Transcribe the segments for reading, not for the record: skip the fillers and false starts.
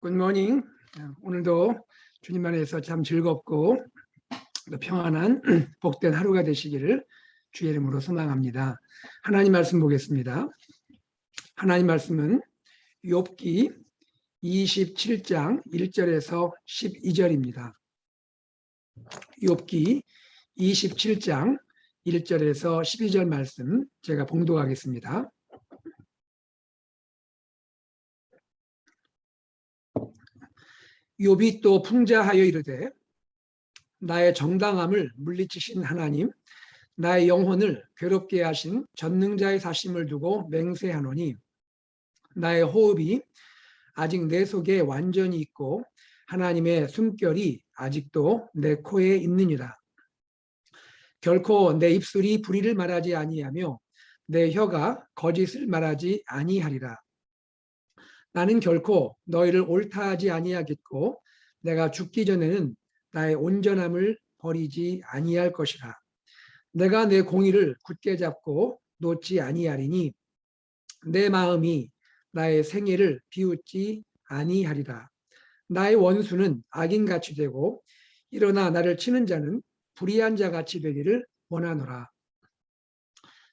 굿모닝. 오늘도 주님 안에서 참 즐겁고 평안한 복된 하루가 되시기를 주의 이름으로 소망합니다. 하나님 말씀 보겠습니다. 하나님 말씀은 욥기 27장 1절에서 12절입니다. 욥기 27장 1절에서 12절 말씀 제가 봉독하겠습니다. 욥이 또 풍자하여 이르되 나의 정당함을 물리치신 하나님, 나의 영혼을 괴롭게 하신 전능자의 사심을 두고 맹세하노니 나의 호흡이 아직 내 속에 완전히 있고 하나님의 숨결이 아직도 내 코에 있느니라. 결코 내 입술이 불의를 말하지 아니하며 내 혀가 거짓을 말하지 아니하리라. 나는 결코 너희를 옳다하지 아니하겠고 내가 죽기 전에는 나의 온전함을 버리지 아니할 것이라. 내가 내 공의를 굳게 잡고 놓지 아니하리니 내 마음이 나의 생애를 비웃지 아니하리라. 나의 원수는 악인같이 되고 일어나 나를 치는 자는 불의한 자같이 되기를 원하노라.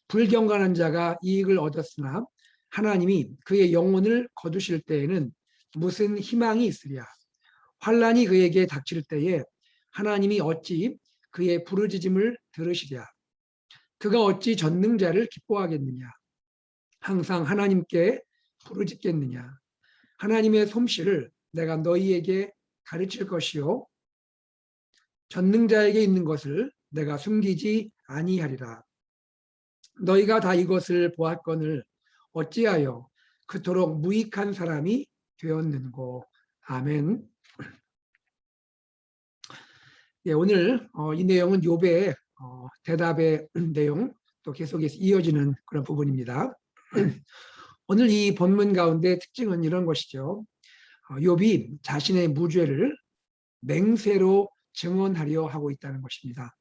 불경건한 자가 이익을 얻었으나 하나님이 그의 영혼을 거두실 때에는 무슨 희망이 있으랴. 환난이 그에게 닥칠 때에 하나님이 어찌 그의 부르짖음을 들으시랴. 그가 어찌 전능자를 기뻐하겠느냐. 항상 하나님께 부르짖겠느냐. 하나님의 솜씨를 내가 너희에게 가르칠 것이요 전능자에게 있는 것을 내가 숨기지 아니하리라. 너희가 다 이것을 보았거늘 어찌하여 그토록 무익한 사람이 되었는고. 아멘. 예, 오늘 이 내용은 욥의 대답의 내용 또 계속해서 이어지는 그런 부분입니다. 오늘 이 본문 가운데 특징은 이런 것이죠. 욥이 자신의 무죄를 맹세로 증언하려 하고 있다는 것입니다.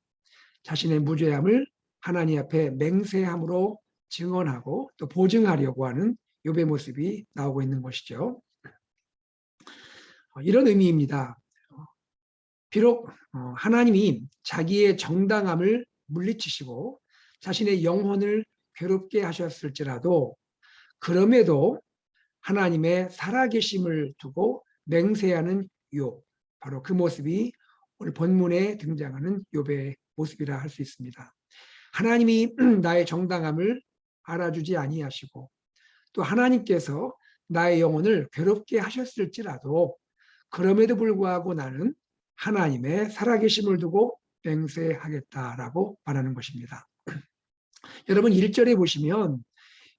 자신의 무죄함을 하나님 앞에 맹세함으로 증언하고 또 보증하려고 하는 욥의 모습이 나오고 있는 것이죠. 이런 의미입니다. 비록 하나님이 자기의 정당함을 물리치시고 자신의 영혼을 괴롭게 하셨을지라도 그럼에도 하나님의 살아계심을 두고 맹세하는 욥, 바로 그 모습이 오늘 본문에 등장하는 욥의 모습이라 할 수 있습니다. 하나님이 나의 정당함을 알아주지 아니하시고 또 하나님께서 나의 영혼을 괴롭게 하셨을지라도 그럼에도 불구하고 나는 하나님의 살아계심을 두고 맹세하겠다라고 말하는 것입니다. 여러분 1절에 보시면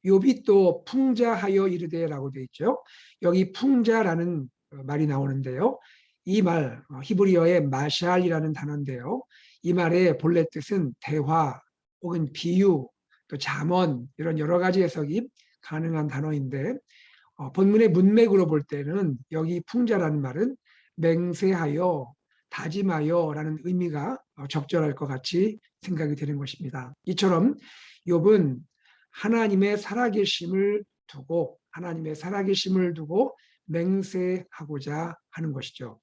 욥이 또 풍자하여 이르되라고 되어 있죠. 여기 풍자라는 말이 나오는데요. 이 말 히브리어의 마샬이라는 단어인데요. 이 말의 본래 뜻은 대화 혹은 비유 또 잠언 이런 여러 가지 해석이 가능한 단어인데 본문의 문맥으로 볼 때는 여기 풍자라는 말은 맹세하여 다짐하여라는 의미가 적절할 것 같이 생각이 되는 것입니다. 이처럼 욥은 하나님의 살아계심을 두고 맹세하고자 하는 것이죠.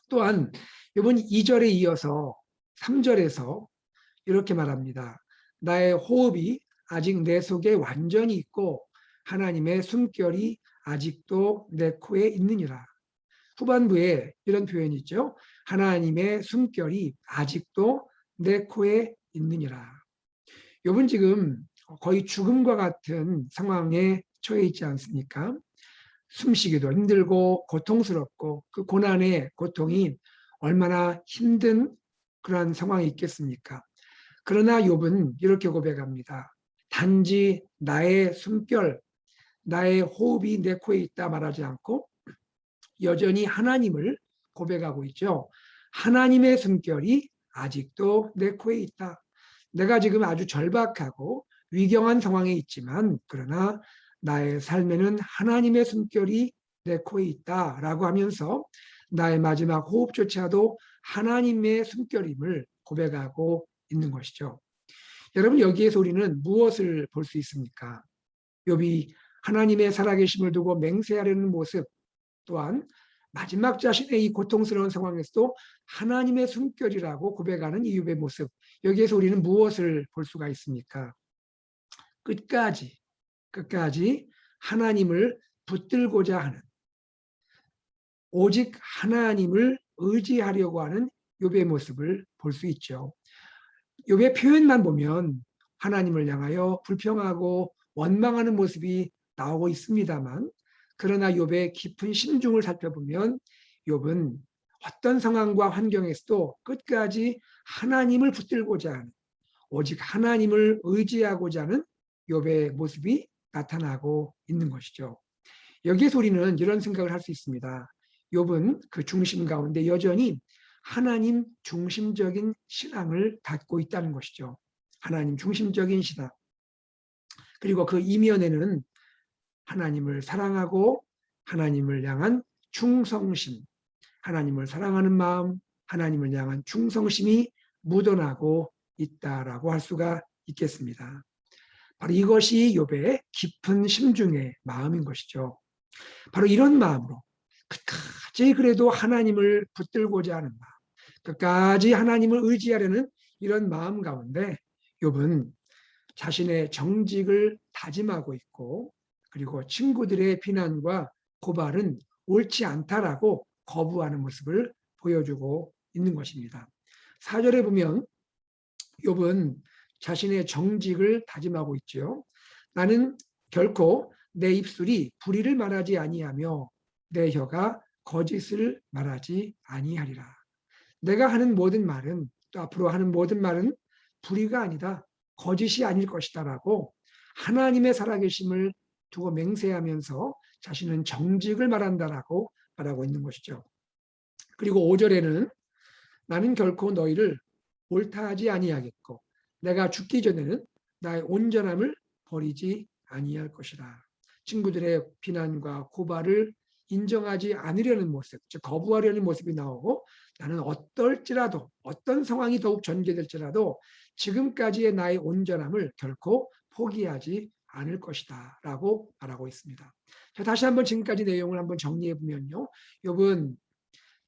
또한 욥은 2절에 이어서 3절에서 이렇게 말합니다. 나의 호흡이 아직 내 속에 완전히 있고 하나님의 숨결이 아직도 내 코에 있느니라. 후반부에 이런 표현이 있죠. 하나님의 숨결이 아직도 내 코에 있느니라. 욥은 지금 거의 죽음과 같은 상황에 처해 있지 않습니까? 숨쉬기도 힘들고 고통스럽고 그 고난의 고통이 얼마나 힘든 그러한 상황이 있겠습니까? 그러나 욥은 이렇게 고백합니다. 단지 나의 숨결, 나의 호흡이 내 코에 있다 말하지 않고 여전히 하나님을 고백하고 있죠. 하나님의 숨결이 아직도 내 코에 있다. 내가 지금 아주 절박하고 위경한 상황에 있지만 그러나 나의 삶에는 하나님의 숨결이 내 코에 있다라고 하면서 나의 마지막 호흡조차도 하나님의 숨결임을 고백하고 있는 것이죠. 여러분 여기에서 우리는 무엇을 볼 수 있습니까? 욥이 하나님의 살아계심을 두고 맹세하려는 모습, 또한 마지막 자신의 이 고통스러운 상황에서도 하나님의 숨결이라고 고백하는 이 욥의 모습, 여기에서 우리는 무엇을 볼 수가 있습니까? 끝까지 하나님을 붙들고자 하는, 오직 하나님을 의지하려고 하는 욥의 모습을 볼 수 있죠. 욥의 표현만 보면 하나님을 향하여 불평하고 원망하는 모습이 나오고 있습니다만, 그러나 욥의 깊은 심중을 살펴보면 욥은 어떤 상황과 환경에서도 끝까지 하나님을 붙들고자 하는, 오직 하나님을 의지하고자 하는 욥의 모습이 나타나고 있는 것이죠. 여기에서 우리는 이런 생각을 할 수 있습니다. 욥은 그 중심 가운데 여전히 하나님 중심적인 신앙을 갖고 있다는 것이죠. 하나님 중심적인 신앙. 그리고 그 이면에는 하나님을 사랑하고 하나님을 향한 충성심, 하나님을 사랑하는 마음, 하나님을 향한 충성심이 묻어나고 있다라고 할 수가 있겠습니다. 바로 이것이 욥의 깊은 심중의 마음인 것이죠. 바로 이런 마음으로 끝까지 그래도 하나님을 붙들고자 하는 마음, 끝까지 하나님을 의지하려는 이런 마음 가운데 욥은 자신의 정직을 다짐하고 있고, 그리고 친구들의 비난과 고발은 옳지 않다라고 거부하는 모습을 보여주고 있는 것입니다. 4절에 보면 욥은 자신의 정직을 다짐하고 있죠. 나는 결코 내 입술이 불의를 말하지 아니하며 내 혀가 거짓을 말하지 아니하리라. 내가 하는 모든 말은, 또 앞으로 하는 모든 말은 불의가 아니다, 거짓이 아닐 것이다라고 하나님의 살아계심을 두고 맹세하면서 자신은 정직을 말한다라고 말하고 있는 것이죠. 그리고 5절에는 나는 결코 너희를 옳다하지 아니하겠고 내가 죽기 전에는 나의 온전함을 버리지 아니할 것이다. 친구들의 비난과 고발을 인정하지 않으려는 모습, 즉 거부하려는 모습이 나오고, 나는 어떨지라도, 어떤 상황이 더욱 전개될지라도 지금까지의 나의 온전함을 결코 포기하지 않을 것이다 라고 말하고 있습니다. 자, 다시 한번 지금까지 내용을 한번 정리해 보면요, 욥은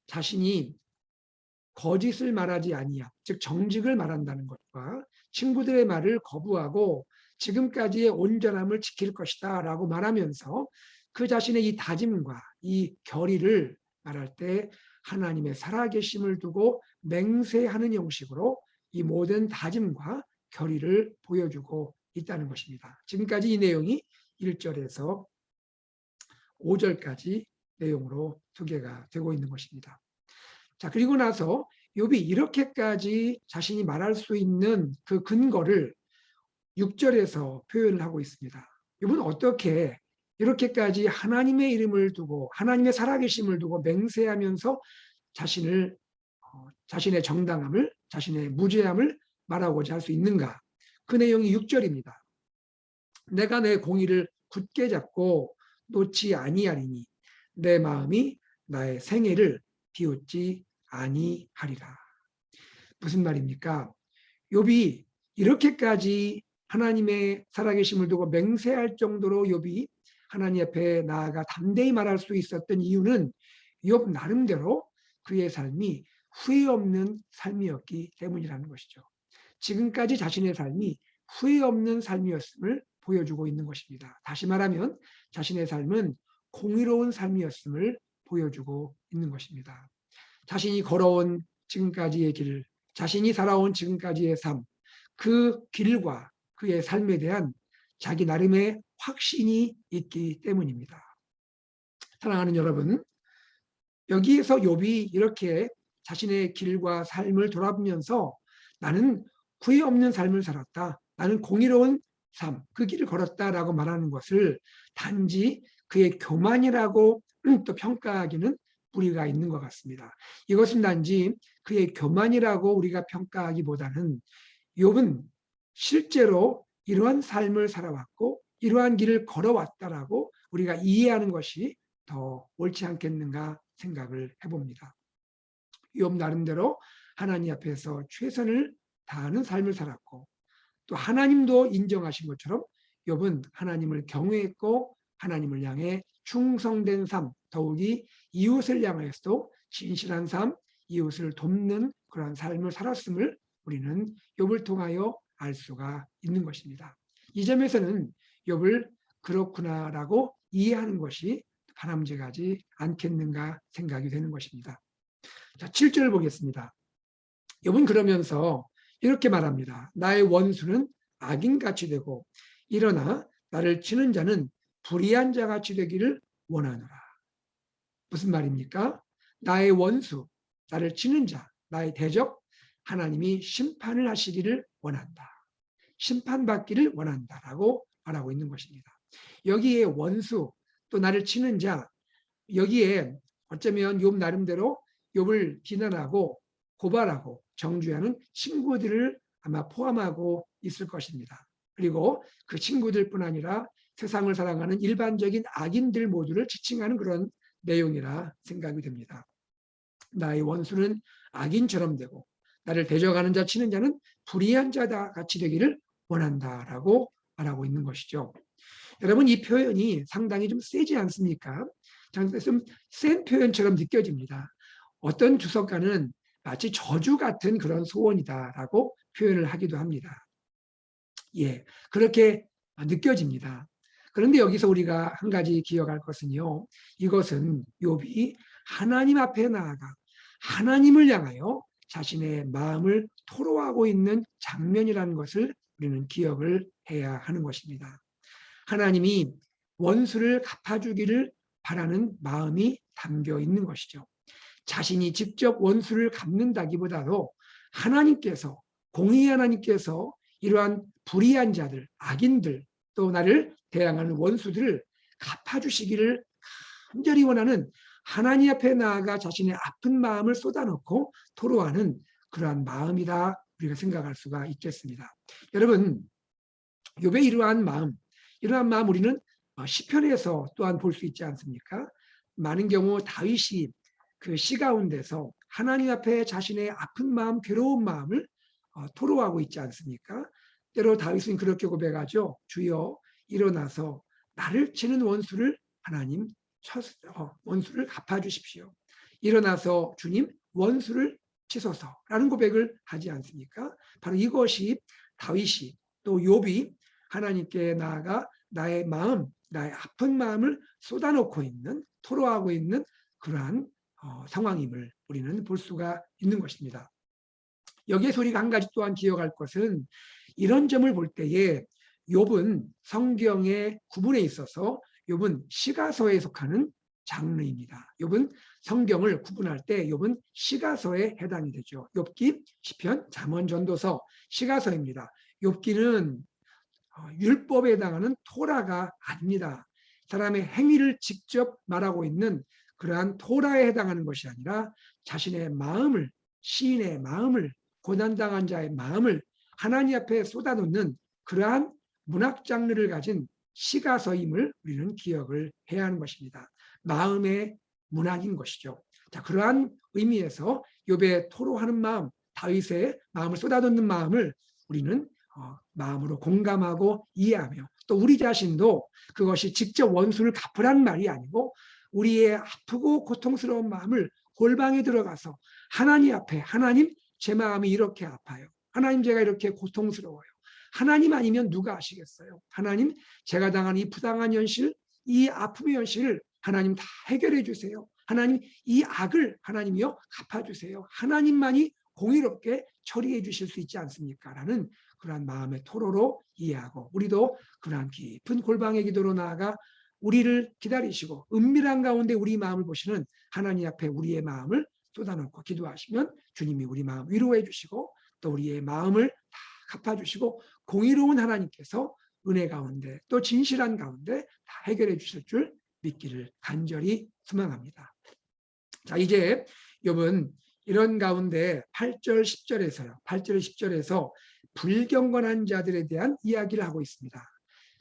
자신이 거짓을 말하지 아니함, 즉 정직을 말한다는 것과 친구들의 말을 거부하고 지금까지의 온전함을 지킬 것이다 라고 말하면서 그 자신의 이 다짐과 이 결의를 말할 때 하나님의 살아계심을 두고 맹세하는 형식으로 이 모든 다짐과 결의를 보여주고 있다는 것입니다. 지금까지 이 내용이 1절에서 5절까지 내용으로 소개가 되고 있는 것입니다. 자, 그리고 나서 욥이 이렇게까지 자신이 말할 수 있는 그 근거를 6절에서 표현을 하고 있습니다. 욥은 어떻게 이렇게까지 하나님의 이름을 두고 하나님의 살아계심을 두고 맹세하면서 자신의 정당함을, 자신의 무죄함을 말하고자 할 수 있는가? 그 내용이 6절입니다. 내가 내 공의를 굳게 잡고 놓지 아니하리니 내 마음이 나의 생애를 비웃지 아니하리라. 무슨 말입니까? 욥이 이렇게까지 하나님의 살아계심을 두고 맹세할 정도로 욥이 하나님 앞에 나아가 담대히 말할 수 있었던 이유는 욥 나름대로 그의 삶이 후회 없는 삶이었기 때문이라는 것이죠. 지금까지 자신의 삶이 후회 없는 삶이었음을 보여주고 있는 것입니다. 다시 말하면 자신의 삶은 공의로운 삶이었음을 보여주고 있는 것입니다. 자신이 걸어온 지금까지의 길, 자신이 살아온 지금까지의 삶, 그 길과 그의 삶에 대한 자기 나름의 확신이 있기 때문입니다. 사랑하는 여러분, 여기에서 욥이 이렇게 자신의 길과 삶을 돌아보면서 나는 후회 없는 삶을 살았다, 나는 공의로운 삶, 그 길을 걸었다라고 말하는 것을 단지 그의 교만이라고 또 평가하기는 무리가 있는 것 같습니다. 이것은 단지 그의 교만이라고 우리가 평가하기보다는 욥은 실제로 이러한 삶을 살아왔고 이러한 길을 걸어왔다라고 우리가 이해하는 것이 더 옳지 않겠는가 생각을 해봅니다. 욥 나름대로 하나님 앞에서 최선을 다하는 삶을 살았고, 또 하나님도 인정하신 것처럼 욥은 하나님을 경외했고 하나님을 향해 충성된 삶, 더욱이 이웃을 향해서도 진실한 삶, 이웃을 돕는 그러한 삶을 살았음을 우리는 욥을 통하여 알 수가 있는 것입니다. 이 점에서는 욥을 그렇구나라고 이해하는 것이 바람직하지 않겠는가 생각이 되는 것입니다. 자, 7절을 보겠습니다. 욥은 그러면서 이렇게 말합니다. 나의 원수는 악인같이 되고 일어나 나를 치는 자는 불의한 자같이 되기를 원하노라. 무슨 말입니까? 나의 원수, 나를 치는 자, 나의 대적, 하나님이 심판을 하시기를 원한다. 심판받기를 원한다라고 말하고 있는 것입니다. 여기에 원수, 또 나를 치는 자, 여기에 어쩌면 욥 나름대로 욥을 비난하고 고발하고 정죄하는 친구들을 아마 포함하고 있을 것입니다. 그리고 그 친구들뿐 아니라 세상을 살아가는 일반적인 악인들 모두를 지칭하는 그런 내용이라 생각이 됩니다. 나의 원수는 악인처럼 되고 나를 대적하는 자, 치는 자는 불의한 자다 같이 되기를 원한다라고 말하고 있는 것이죠. 여러분, 이 표현이 상당히 좀 세지 않습니까? 좀 센 표현처럼 느껴집니다. 어떤 주석가는 마치 저주 같은 그런 소원이다라고 표현을 하기도 합니다. 예, 그렇게 느껴집니다. 그런데 여기서 우리가 한 가지 기억할 것은요. 이것은 욥이 하나님 앞에 나아가 하나님을 향하여 자신의 마음을 토로하고 있는 장면이라는 것을 우리는 기억을 해야 하는 것입니다. 하나님이 원수를 갚아주기를 바라는 마음이 담겨 있는 것이죠. 자신이 직접 원수를 갚는다기보다도 하나님께서, 공의의 하나님께서 이러한 불의한 자들, 악인들, 또 나를 대항하는 원수들을 갚아주시기를 간절히 원하는 하나님 앞에 나아가 자신의 아픈 마음을 쏟아놓고 토로하는 그러한 마음이다 우리가 생각할 수가 있겠습니다. 여러분, 욥의 이러한 마음 우리는 시편에서 또한 볼 수 있지 않습니까? 많은 경우 다윗이 그 시 가운데서 하나님 앞에 자신의 아픈 마음, 괴로운 마음을 토로하고 있지 않습니까? 때로 다윗은 그렇게 고백하죠. 주여, 일어나서 나를 치는 원수를 하나님 원수를 갚아주십시오. 일어나서 주님 원수를 치소서라는 고백을 하지 않습니까? 바로 이것이 다윗이 또 욥이 하나님께 나아가 나의 마음, 나의 아픈 마음을 쏟아놓고 있는, 토로하고 있는 그러한 상황임을 우리는 볼 수가 있는 것입니다. 여기에서 우리가 한 가지 또한 기억할 것은 이런 점을 볼 때에 욥은 성경의 구분에 있어서 욥은 시가서에 속하는 장르입니다. 욥은 성경을 구분할 때 욥은 시가서에 해당이 되죠. 욥기, 시편, 잠언, 전도서, 시가서입니다. 욥기는 율법에 해당하는 토라가 아닙니다. 사람의 행위를 직접 말하고 있는 그러한 토라에 해당하는 것이 아니라 자신의 마음을, 시인의 마음을, 고난당한 자의 마음을 하나님 앞에 쏟아놓는 그러한 문학 장르를 가진 시가서임을 우리는 기억을 해야 하는 것입니다. 마음의 문학인 것이죠. 자, 그러한 의미에서 욥의 토로하는 마음, 다윗의 마음을 쏟아놓는 마음을 우리는 마음으로 공감하고 이해하며 또 우리 자신도 그것이 직접 원수를 갚으라는 말이 아니고 우리의 아프고 고통스러운 마음을 골방에 들어가서 하나님 앞에 하나님 제 마음이 이렇게 아파요. 하나님 제가 이렇게 고통스러워요. 하나님 아니면 누가 아시겠어요? 하나님 제가 당한 이 부당한 현실, 이 아픔의 현실을 하나님 다 해결해 주세요. 하나님 이 악을 하나님이요 갚아주세요. 하나님만이 공의롭게 처리해 주실 수 있지 않습니까? 라는 그러한 마음의 토로로 이해하고 우리도 그러한 깊은 골방의 기도로 나아가 우리를 기다리시고 은밀한 가운데 우리 마음을 보시는 하나님 앞에 우리의 마음을 쏟아놓고 기도하시면 주님이 우리 마음 위로해 주시고 또 우리의 마음을 다 갚아주시고 공의로운 하나님께서 은혜 가운데 또 진실한 가운데 다 해결해 주실 줄 믿기를 간절히 소망합니다. 자, 이제 욥은 이런 가운데 8절 10절에서요. 8절 10절에서 불경건한 자들에 대한 이야기를 하고 있습니다.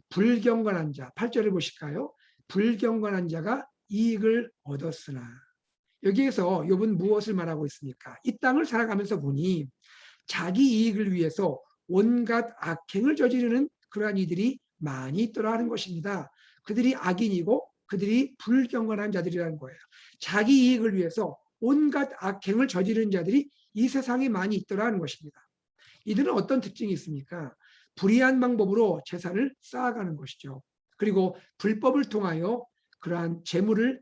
불경건한 자, 8절을 보실까요? 불경건한 자가 이익을 얻었으나. 여기에서 욥은 무엇을 말하고 있습니까? 이 땅을 살아가면서 보니 자기 이익을 위해서 온갖 악행을 저지르는 그러한 이들이 많이 있더라 하는 것입니다. 그들이 악인이고 그들이 불경건한 자들이라는 거예요. 자기 이익을 위해서 온갖 악행을 저지르는 자들이 이 세상에 많이 있더라는 것입니다. 이들은 어떤 특징이 있습니까? 불의한 방법으로 재산을 쌓아가는 것이죠. 그리고 불법을 통하여 그러한 재물을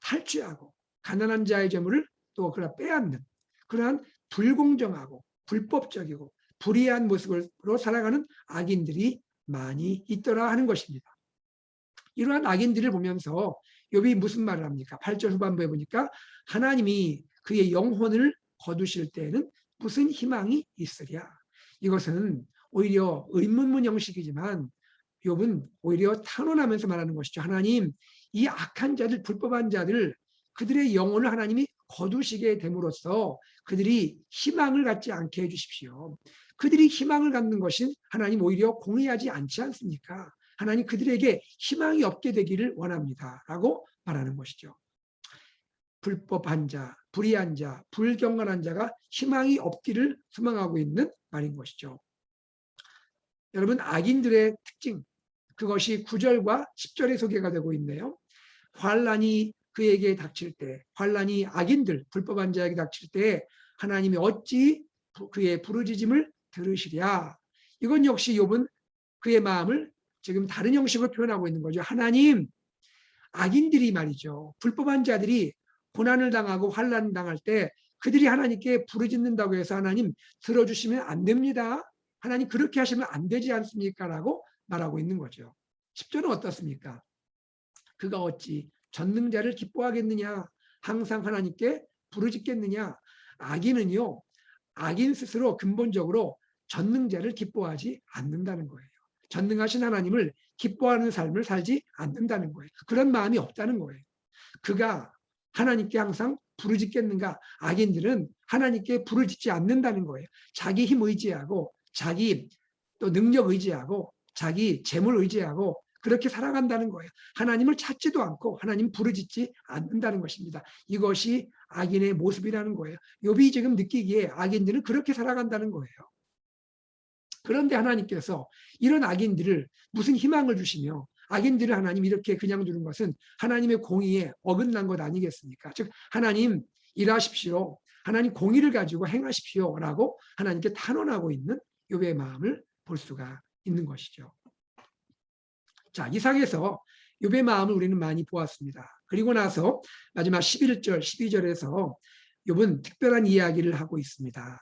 탈취하고 가난한 자의 재물을 또 빼앗는 그러한 불공정하고 불법적이고 불의한 모습으로 살아가는 악인들이 많이 있더라 하는 것입니다. 이러한 악인들을 보면서 욥이 무슨 말을 합니까? 8절 후반부에 보니까 하나님이 그의 영혼을 거두실 때에는 무슨 희망이 있으랴. 이것은 오히려 의문문 형식이지만 욥은 오히려 탄원하면서 말하는 것이죠. 하나님, 이 악한 자들, 불법한 자들, 그들의 영혼을 하나님이 거두시게 됨으로써 그들이 희망을 갖지 않게 해주십시오. 그들이 희망을 갖는 것은 하나님 오히려 공의하지 않지 않습니까? 하나님 그들에게 희망이 없게 되기를 원합니다. 라고 말하는 것이죠. 불법한 자, 불의한 자, 불경건한 자가 희망이 없기를 소망하고 있는 말인 것이죠. 여러분, 악인들의 특징, 그것이 9절과 10절에 소개가 되고 있네요. 환난이 그에게 닥칠 때, 환난이 악인들, 불법한 자에게 닥칠 때 하나님이 어찌 그의 부르짖음을 들으시랴. 이건 역시 욥은 그의 마음을 지금 다른 형식으로 표현하고 있는 거죠. 하나님, 악인들이 말이죠. 불법한 자들이 고난을 당하고 환난을 당할 때 그들이 하나님께 부르짖는다고 해서 하나님 들어주시면 안 됩니다. 하나님 그렇게 하시면 안 되지 않습니까? 라고 말하고 있는 거죠. 10절은 어떻습니까? 그가 어찌 전능자를 기뻐하겠느냐? 항상 하나님께 부르짖겠느냐? 악인은요, 악인 스스로 근본적으로 전능자를 기뻐하지 않는다는 거예요. 전능하신 하나님을 기뻐하는 삶을 살지 않는다는 거예요. 그런 마음이 없다는 거예요. 그가 하나님께 항상 부르짖겠는가? 악인들은 하나님께 부르짖지 않는다는 거예요. 자기 힘 의지하고 자기 또 능력 의지하고 자기 재물 의지하고 그렇게 살아간다는 거예요. 하나님을 찾지도 않고 하나님 부르짖지 않는다는 것입니다. 이것이 악인의 모습이라는 거예요. 욥이 지금 느끼기에 악인들은 그렇게 살아간다는 거예요. 그런데 하나님께서 이런 악인들을 무슨 희망을 주시며 악인들을 하나님 이렇게 그냥 두는 것은 하나님의 공의에 어긋난 것 아니겠습니까? 즉 하나님 일하십시오. 하나님 공의를 가지고 행하십시오. 라고 하나님께 탄원하고 있는 욥의 마음을 볼 수가 있는 것이죠. 자, 이상에서 욥의 마음을 우리는 많이 보았습니다. 그리고 나서 마지막 11절, 12절에서 욥은 특별한 이야기를 하고 있습니다.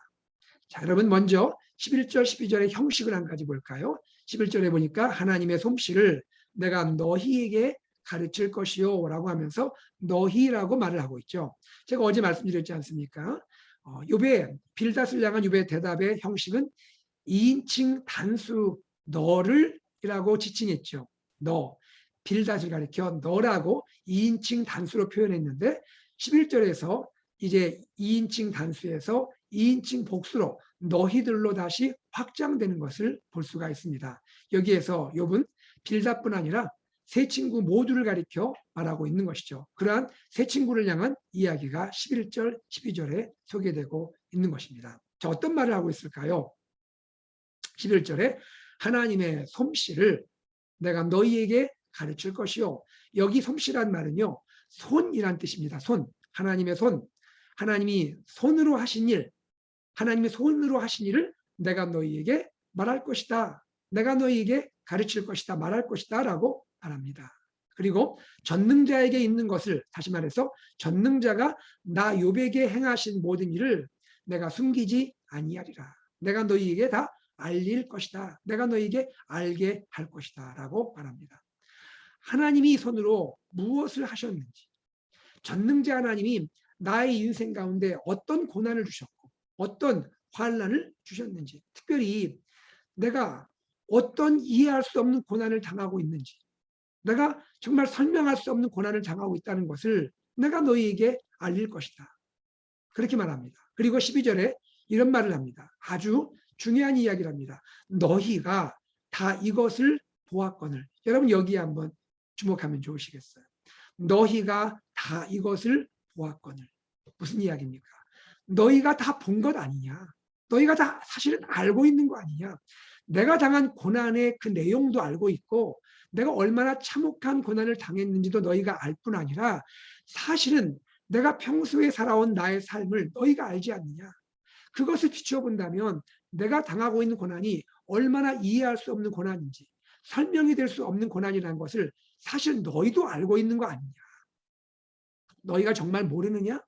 자, 여러분 먼저 11절, 12절의 형식을 한 가지 볼까요? 11절에 보니까 하나님의 솜씨를 내가 너희에게 가르칠 것이요 라고 하면서 너희라고 말을 하고 있죠. 제가 어제 말씀드렸지 않습니까? 욥의 빌닷을 향한 욥의 대답의 형식은 2인칭 단수 너를 이라고 지칭했죠. 너, 빌닷을 가리켜 너라고 2인칭 단수로 표현했는데 11절에서 이제 2인칭 단수에서 2인칭 복수로 너희들로 다시 확장되는 것을 볼 수가 있습니다. 여기에서 욥은 빌닷뿐 아니라 세 친구 모두를 가리켜 말하고 있는 것이죠. 그러한 세 친구를 향한 이야기가 11절, 12절에 소개되고 있는 것입니다. 자, 어떤 말을 하고 있을까요? 11절에 하나님의 솜씨를 내가 너희에게 가르칠 것이요. 여기 솜씨란 말은요, 손이란 뜻입니다. 손, 하나님의 손, 하나님이 손으로 하신 일, 하나님의 손으로 하신 일을 내가 너희에게 말할 것이다. 내가 너희에게 가르칠 것이다. 말할 것이다. 라고 말합니다. 그리고 전능자에게 있는 것을 다시 말해서 전능자가 나 욥에게 행하신 모든 일을 내가 숨기지 아니하리라. 내가 너희에게 다 알릴 것이다. 내가 너희에게 알게 할 것이다. 라고 말합니다. 하나님이 손으로 무엇을 하셨는지, 전능자 하나님이 나의 인생 가운데 어떤 고난을 주셨고 어떤 환난을 주셨는지, 특별히 내가 어떤 이해할 수 없는 고난을 당하고 있는지, 내가 정말 설명할 수 없는 고난을 당하고 있다는 것을 내가 너희에게 알릴 것이다. 그렇게 말합니다. 그리고 12절에 이런 말을 합니다. 아주 중요한 이야기를 합니다. 너희가 다 이것을 보았거늘. 여러분 여기에 한번 주목하면 좋으시겠어요. 너희가 다 이것을 보았거늘. 무슨 이야기입니까? 너희가 다 본 것 아니냐. 너희가 다 사실은 알고 있는 거 아니냐. 내가 당한 고난의 그 내용도 알고 있고 내가 얼마나 참혹한 고난을 당했는지도 너희가 알 뿐 아니라 사실은 내가 평소에 살아온 나의 삶을 너희가 알지 않느냐. 그것을 비추어 본다면 내가 당하고 있는 고난이 얼마나 이해할 수 없는 고난인지 설명이 될 수 없는 고난이라는 것을 사실 너희도 알고 있는 거 아니냐. 너희가 정말 모르느냐?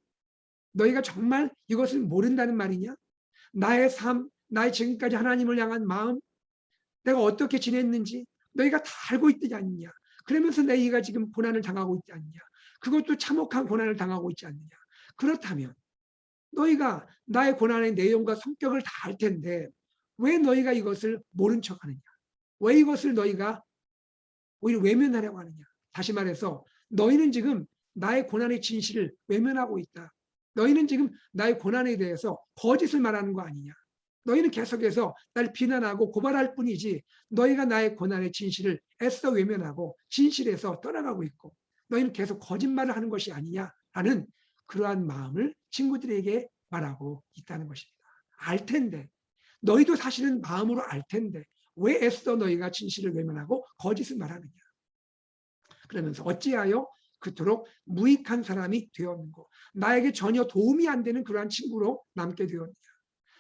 너희가 정말 이것을 모른다는 말이냐? 나의 삶, 나의 지금까지 하나님을 향한 마음, 내가 어떻게 지냈는지 너희가 다 알고 있지 않느냐. 그러면서 너희가 지금 고난을 당하고 있지 않느냐. 그것도 참혹한 고난을 당하고 있지 않느냐. 그렇다면 너희가 나의 고난의 내용과 성격을 다 알 텐데 왜 너희가 이것을 모른 척하느냐. 왜 이것을 너희가 오히려 외면하려고 하느냐. 다시 말해서 너희는 지금 나의 고난의 진실을 외면하고 있다. 너희는 지금 나의 고난에 대해서 거짓을 말하는 거 아니냐. 너희는 계속해서 날 비난하고 고발할 뿐이지 너희가 나의 고난의 진실을 애써 외면하고 진실에서 떠나가고 있고 너희는 계속 거짓말을 하는 것이 아니냐라는 그러한 마음을 친구들에게 말하고 있다는 것입니다. 알 텐데 너희도 사실은 마음으로 알 텐데 왜 애써 너희가 진실을 외면하고 거짓을 말하느냐. 그러면서 어찌하여 그토록 무익한 사람이 되었는고 나에게 전혀 도움이 안 되는 그러한 친구로 남게 되었느냐.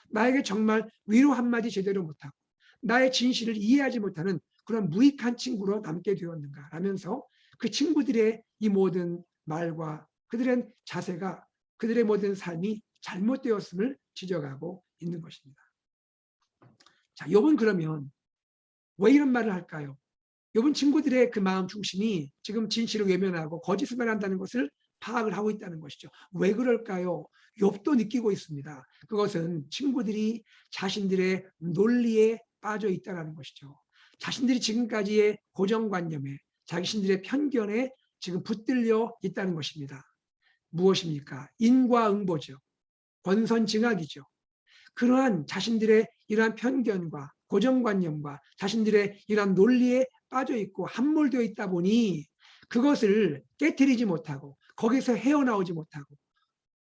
나에게 정말 위로 한마디 제대로 못하고 나의 진실을 이해하지 못하는 그런 무익한 친구로 남게 되었는가 라면서 그 친구들의 이 모든 말과 그들의 자세가 그들의 모든 삶이 잘못되었음을 지적하고 있는 것입니다. 자, 욥은 그러면 왜 이런 말을 할까요? 욥은 친구들의 그 마음 중심이 지금 진실을 외면하고 거짓을 말한다는 것을 파악을 하고 있다는 것이죠. 왜 그럴까요? 욥도 느끼고 있습니다. 그것은 친구들이 자신들의 논리에 빠져 있다는 것이죠. 자신들이 지금까지의 고정관념에 자신들의 편견에 지금 붙들려 있다는 것입니다. 무엇입니까? 인과응보죠. 권선징악이죠. 그러한 자신들의 이러한 편견과 고정관념과 자신들의 이러한 논리에 빠져 있고 함몰되어 있다 보니 그것을 깨트리지 못하고 거기서 헤어나오지 못하고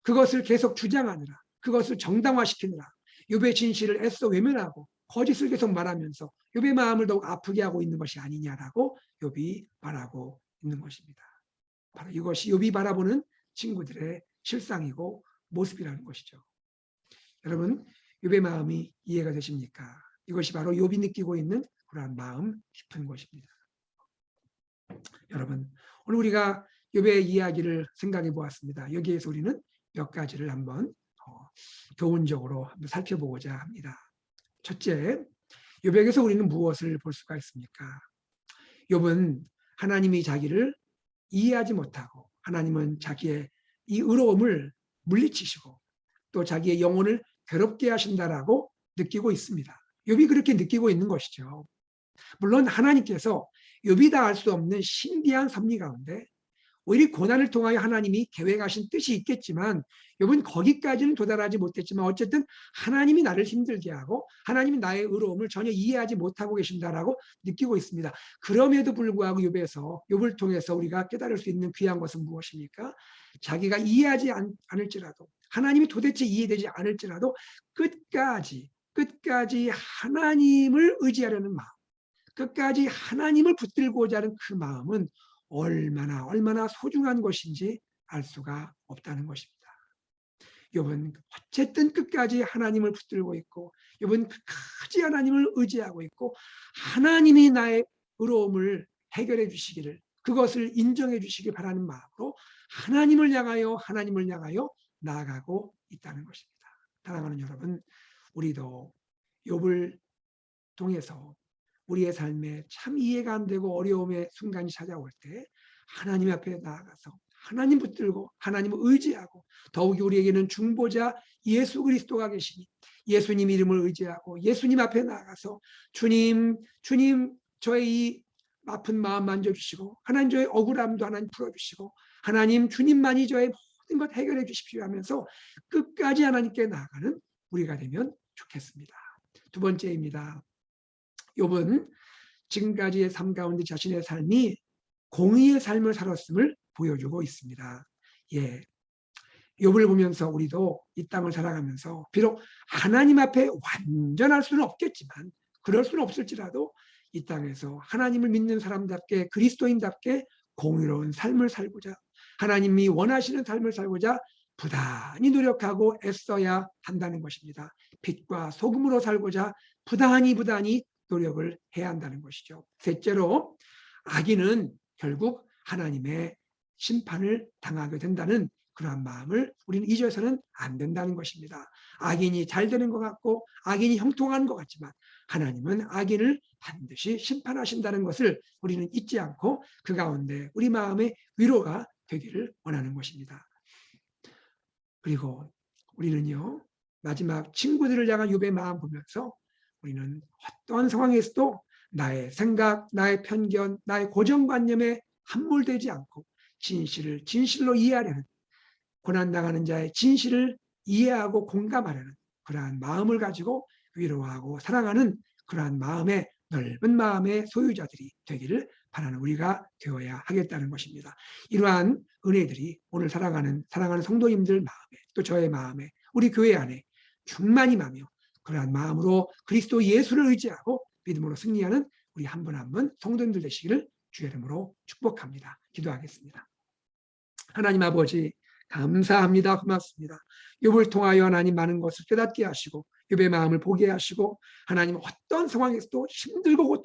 그것을 계속 주장하느라 그것을 정당화시키느라 욥의 진실을 애써 외면하고 거짓을 계속 말하면서 욥의 마음을 더욱 아프게 하고 있는 것이 아니냐라고 욥이 말하고 있는 것입니다. 바로 이것이 욥이 바라보는 친구들의 실상이고 모습이라는 것이죠. 여러분, 욥의 마음이 이해가 되십니까? 이것이 바로 욥이 느끼고 있는 그러한 마음 깊은 것입니다. 여러분, 오늘 우리가 욥의 이야기를 생각해 보았습니다. 여기에서 우리는 몇 가지를 한번 교훈적으로 한번 살펴보고자 합니다. 첫째, 욥에게서 우리는 무엇을 볼 수가 있습니까? 욥은 하나님이 자기를 이해하지 못하고 하나님은 자기의 이 의로움을 물리치시고 또 자기의 영혼을 괴롭게 하신다라고 느끼고 있습니다. 욥이 그렇게 느끼고 있는 것이죠. 물론 하나님께서 욥이 다 알 수 없는 신비한 섭리 가운데 오히려 고난을 통하여 하나님이 계획하신 뜻이 있겠지만 욥은 거기까지는 도달하지 못했지만 어쨌든 하나님이 나를 힘들게 하고 하나님이 나의 의로움을 전혀 이해하지 못하고 계신다라고 느끼고 있습니다. 그럼에도 불구하고 욥을 통해서 우리가 깨달을 수 있는 귀한 것은 무엇입니까? 자기가 이해하지 않을지라도 하나님이 도대체 이해되지 않을지라도 끝까지 하나님을 의지하려는 마음, 끝까지 하나님을 붙들고자 하는 그 마음은 얼마나 소중한 것인지 알 수가 없다는 것입니다. 욥은 어쨌든 끝까지 하나님을 붙들고 있고 욥은 끝까지 하나님을 의지하고 있고 하나님이 나의 의로움을 해결해 주시기를 그것을 인정해 주시길 바라는 마음으로 하나님을 향하여 나아가고 있다는 것입니다. 사랑하는 여러분, 우리도 욥을 통해서 우리의 삶에 참 이해가 안 되고 어려움의 순간이 찾아올 때 하나님 앞에 나아가서 하나님 붙들고 하나님을 의지하고 더욱이 우리에게는 중보자 예수 그리스도가 계시니 예수님 이름을 의지하고 예수님 앞에 나아가서 주님 저의 이 아픈 마음 만져주시고 하나님 저의 억울함도 하나님 풀어주시고 하나님 주님만이 저의 모든 것 해결해 주십시오 하면서 끝까지 하나님께 나아가는 우리가 되면 좋겠습니다. 두 번째입니다. 욥은 지금까지의 삶 가운데 자신의 삶이 공의의 삶을 살았음을 보여주고 있습니다. 예, 욥을 보면서 우리도 이 땅을 살아가면서 비록 하나님 앞에 완전할 수는 없겠지만, 그럴 수는 없을지라도 이 땅에서 하나님을 믿는 사람답게, 그리스도인답게 공의로운 삶을 살고자, 하나님이 원하시는 삶을 살고자 부단히 노력하고 애써야 한다는 것입니다. 빛과 소금으로 살고자 부단히 노력을 해야 한다는 것이죠. 셋째로, 악인은 결국 하나님의 심판을 당하게 된다는 그러한 마음을 우리는 잊어서는 안 된다는 것입니다. 악인이 잘 되는 것 같고 악인이 형통한 것 같지만 하나님은 악인을 반드시 심판하신다는 것을 우리는 잊지 않고 그 가운데 우리 마음의 위로가 되기를 원하는 것입니다. 그리고 우리는요, 마지막 친구들을 향한 욥의 마음 보면서 우리는 어떠한 상황에서도 나의 생각, 나의 편견, 나의 고정관념에 함몰되지 않고 진실을 진실로 이해하려는, 고난당하는 자의 진실을 이해하고 공감하려는 그러한 마음을 가지고 위로하고 사랑하는 그러한 마음의, 넓은 마음의 소유자들이 되기를 바라는 우리가 되어야 하겠다는 것입니다. 이러한 은혜들이 오늘 사랑하는 성도님들 마음에, 또 저의 마음에, 우리 교회 안에 충만히 임하며 그러한 마음으로 그리스도 예수를 의지하고 믿음으로 승리하는 우리 한 분 한 분 성도님들 되시기를 주의 이름으로 축복합니다. 기도하겠습니다. 하나님 아버지, 감사합니다. 고맙습니다. 욥을 통하여 하나님 많은 것을 깨닫게 하시고 욥의 마음을 보게 하시고, 하나님 어떤 상황에서도, 힘들고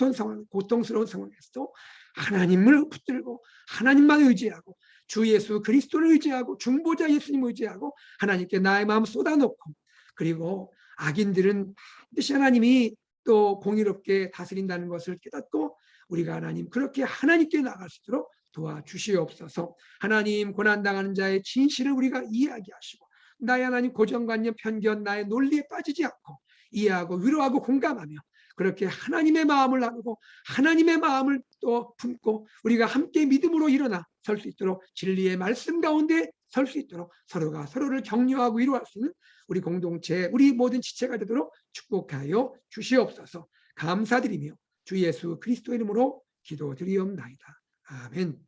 고통스러운 상황에서도 하나님을 붙들고 하나님만 의지하고 주 예수 그리스도를 의지하고 중보자 예수님을 의지하고 하나님께 나의 마음 쏟아놓고, 그리고 악인들은 반드시 하나님이 또 공의롭게 다스린다는 것을 깨닫고 우리가 하나님 그렇게 하나님께 나갈 수 있도록 도와주시옵소서. 하나님, 고난당하는 자의 진실을 우리가 이해하게 하시고 나의 하나님 고정관념, 편견, 나의 논리에 빠지지 않고 이해하고 위로하고 공감하며 그렇게 하나님의 마음을 나누고 하나님의 마음을 또 품고 우리가 함께 믿음으로 일어나 설 수 있도록, 진리의 말씀 가운데 설 수 있도록 서로가 서로를 격려하고 위로할 수 있는 우리 공동체, 우리 모든 지체가 되도록 축복하여 주시옵소서. 감사드리며 주 예수 그리스도 이름으로 기도드리옵나이다. 아멘.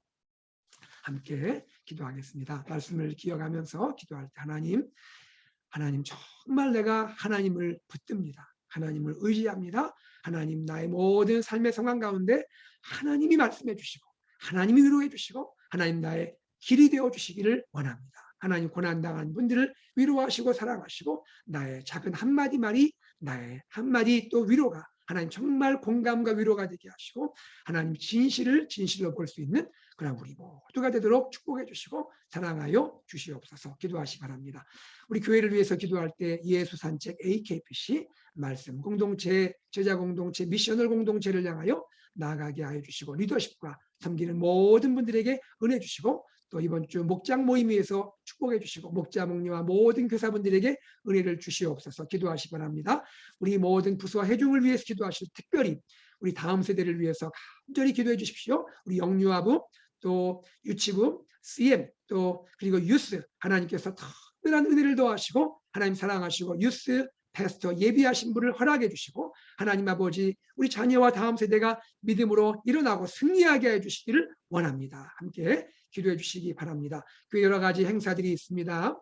함께 기도하겠습니다. 말씀을 기억하면서 기도할 때 하나님 정말 내가 하나님을 붙듭니다. 하나님을 의지합니다. 하나님, 나의 모든 삶의 상황 가운데 하나님이 말씀해 주시고 하나님이 위로해 주시고 하나님 나의 길이 되어 주시기를 원합니다. 하나님, 고난당한 분들을 위로하시고 사랑하시고 나의 작은 한마디 말이, 나의 한마디 또 위로가 하나님 정말 공감과 위로가 되게 하시고 하나님 진실로 볼 수 있는 그런 우리 모두가 되도록 축복해 주시고 사랑하여 주시옵소서. 기도하시 바랍니다. 우리 교회를 위해서 기도할 때 예수 산책 AKPC 말씀 공동체, 제자 공동체, 미셔널 공동체를 향하여 나아가게 하여 주시고 리더십과 섬기는 모든 분들에게 은혜 주시고, 또 이번 주 목장 모임 위에서 축복해 주시고 목자 목녀와 모든 교사분들에게 은혜를 주시옵소서. 기도하시 바랍니다. 우리 모든 부서와 회중을 위해서 기도하시고 특별히 우리 다음 세대를 위해서 간절히 기도해 주십시오. 우리 영유아부, 또 유치부, CM, 또 그리고 유스, 하나님께서 특별한 은혜를 더하시고 하나님 사랑하시고 유스 패스터 예비하신 분을 허락해 주시고 하나님 아버지, 우리 자녀와 다음 세대가 믿음으로 일어나고 승리하게 해주시기를 원합니다. 함께 기도해 주시기 바랍니다. 그 여러 가지 행사들이 있습니다.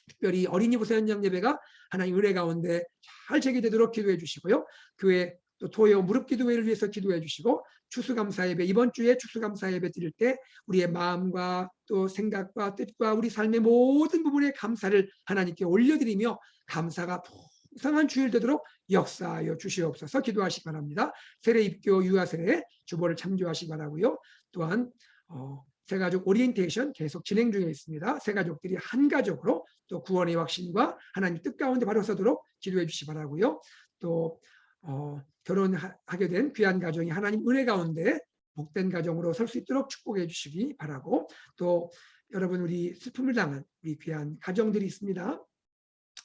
특별히 어린이 부서 현장 예배가 하나님 은혜 가운데 잘 재개되도록 기도해 주시고요. 교회 또 토요 무릎 기도회를 위해서 기도해 주시고, 추수감사 예배, 이번 주에 추수감사 예배 드릴 때 우리의 마음과 또 생각과 뜻과 우리 삶의 모든 부분에 감사를 하나님께 올려드리며 감사가 풍성한 주일 되도록 역사하여 주시옵소서. 기도하시기 바랍니다. 세례 입교 유아 세례 주보를 참조하시기 바라고요. 또한 새가족 오리엔테이션 계속 진행 중에 있습니다. 새가족들이 한 가족으로 또 구원의 확신과 하나님 뜻 가운데 바로 서도록 기도해 주시기 바라고요. 또 결혼하게 된 귀한 가정이 하나님 은혜 가운데 복된 가정으로 설 수 있도록 축복해 주시기 바라고, 또 여러분 우리 슬픔을 당한 우리 귀한 가정들이 있습니다.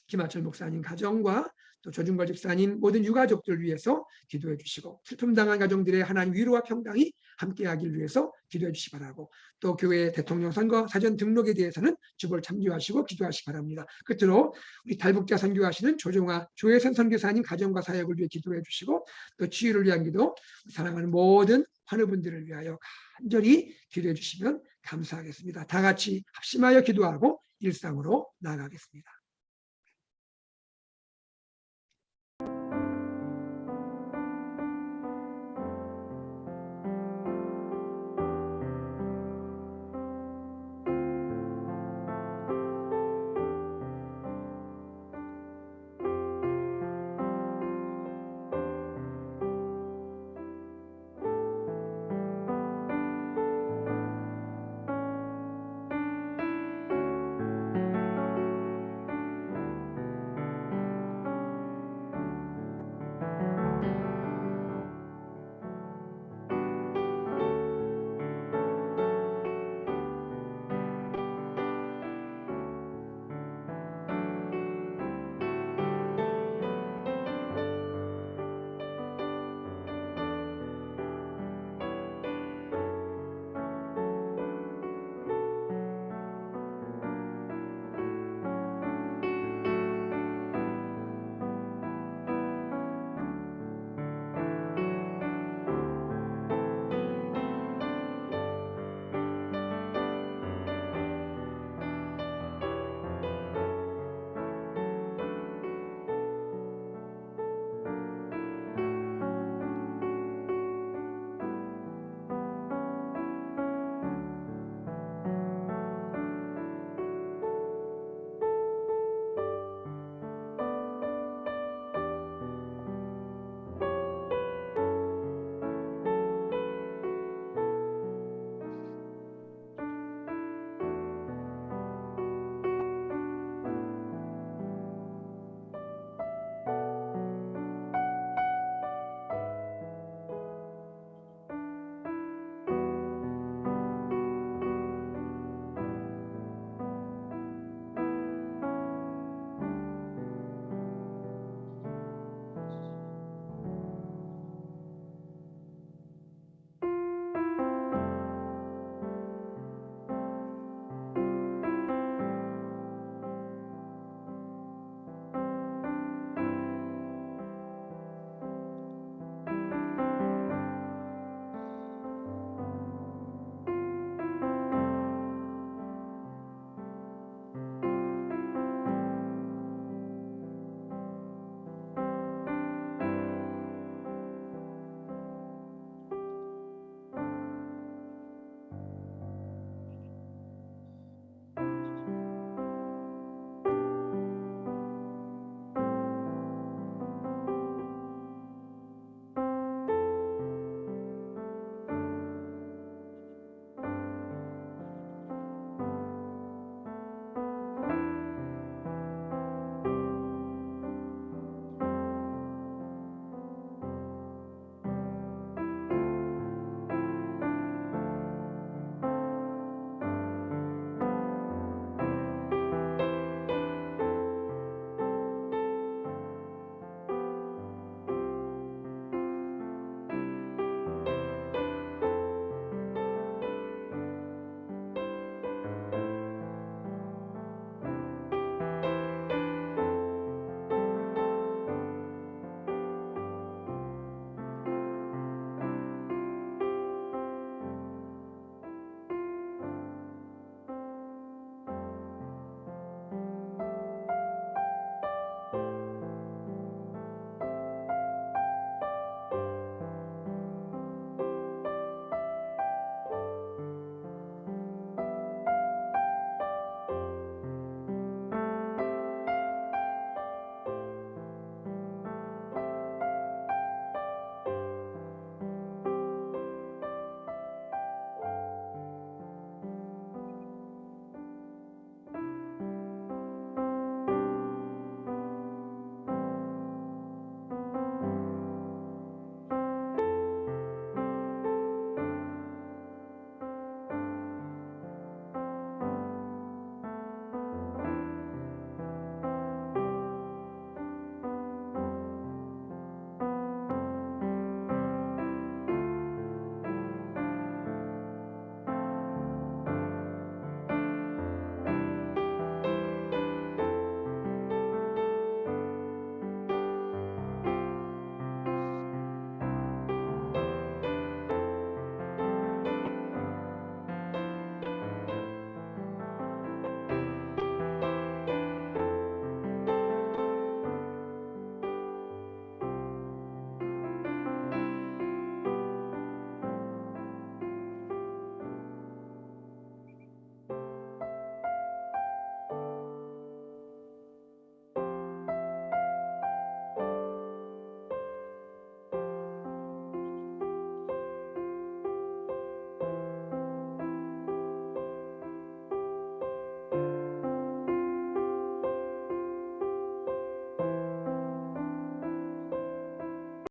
김하철 목사님 가정과 또 조중걸 집사님 모든 유가족들 위해서 기도해 주시고, 슬픔 당한 가정들의 하나님 위로와 평강이 함께하길 위해서 기도해 주시기 바라고, 또 교회 대통령 선거 사전 등록에 대해서는 주보를 참조하시고 기도하시기 바랍니다. 끝으로 우리 달북자 선교하시는 조종아 조혜선 선교사님 가정과 사역을 위해 기도해 주시고, 또 치유를 위한 기도, 사랑하는 모든 환우분들을 위하여 간절히 기도해 주시면 감사하겠습니다. 다 같이 합심하여 기도하고 일상으로 나아가겠습니다.